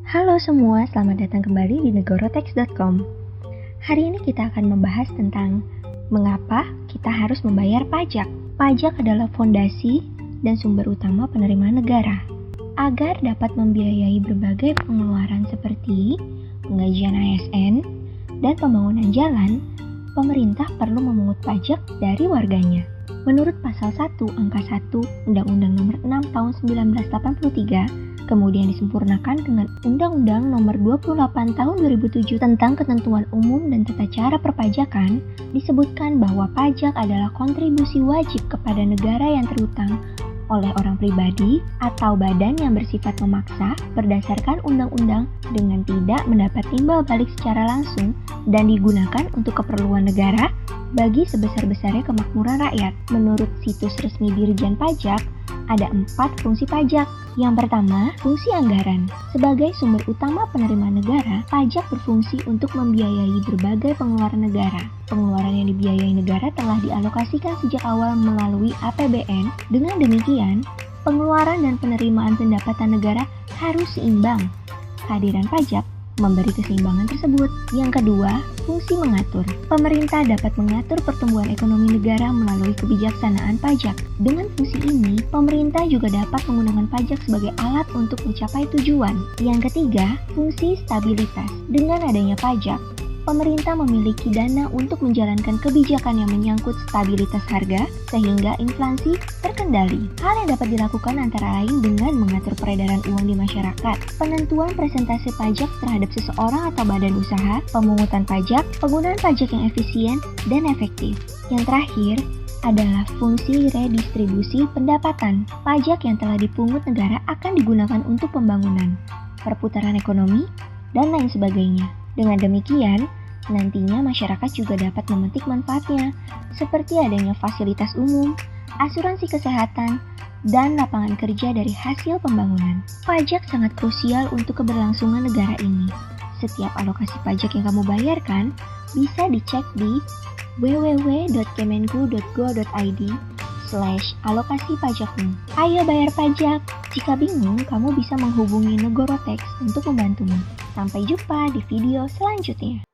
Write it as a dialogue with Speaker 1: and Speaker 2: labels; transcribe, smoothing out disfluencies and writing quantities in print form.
Speaker 1: Halo semua, selamat datang kembali di negorotex.com. Hari ini kita akan membahas tentang mengapa kita harus membayar pajak. Pajak adalah fondasi dan sumber utama penerimaan negara. Agar dapat membiayai berbagai pengeluaran seperti penggajian ASN dan pembangunan jalan, pemerintah perlu memungut pajak dari warganya. Menurut pasal 1 angka 1 Undang-Undang Nomor 6 Tahun 1983, kemudian disempurnakan dengan Undang-Undang Nomor 28 Tahun 2007 tentang Ketentuan Umum dan Tata Cara Perpajakan, disebutkan bahwa pajak adalah kontribusi wajib kepada negara yang terutang oleh orang pribadi atau badan yang bersifat memaksa berdasarkan undang-undang dengan tidak mendapat timbal balik secara langsung dan digunakan untuk keperluan negara bagi sebesar-besarnya kemakmuran rakyat. Menurut situs resmi Dirjen Pajak, ada 4 fungsi pajak. Yang pertama, fungsi anggaran. Sebagai sumber utama penerimaan negara, pajak berfungsi untuk membiayai berbagai pengeluaran negara. Pengeluaran yang dibiayai negara telah dialokasikan sejak awal melalui APBN. Dengan demikian, pengeluaran dan penerimaan pendapatan negara harus seimbang. Kehadiran pajak memberi keseimbangan tersebut. Yang kedua, fungsi mengatur. Pemerintah dapat mengatur pertumbuhan ekonomi negara melalui kebijaksanaan pajak. Dengan fungsi ini, pemerintah juga dapat menggunakan pajak sebagai alat untuk mencapai tujuan. Yang ketiga, fungsi stabilitas. Dengan adanya pajak, pemerintah memiliki dana untuk menjalankan kebijakan yang menyangkut stabilitas harga sehingga inflasi terkendali. Hal yang dapat dilakukan antara lain dengan mengatur peredaran uang di masyarakat, penentuan presentase pajak terhadap seseorang atau badan usaha, pemungutan pajak, penggunaan pajak yang efisien dan efektif. Yang terakhir adalah fungsi redistribusi pendapatan. Pajak yang telah dipungut negara akan digunakan untuk pembangunan, perputaran ekonomi, dan lain sebagainya. Dengan demikian, nantinya masyarakat juga dapat memetik manfaatnya, seperti adanya fasilitas umum, asuransi kesehatan, dan lapangan kerja dari hasil pembangunan. Pajak sangat krusial untuk keberlangsungan negara ini. Setiap alokasi pajak yang kamu bayarkan bisa dicek di www.kemenku.go.id/alokasi pajakmu. Ayo bayar pajak! Jika bingung, kamu bisa menghubungi Negorotex untuk membantumu. Sampai jumpa di video selanjutnya.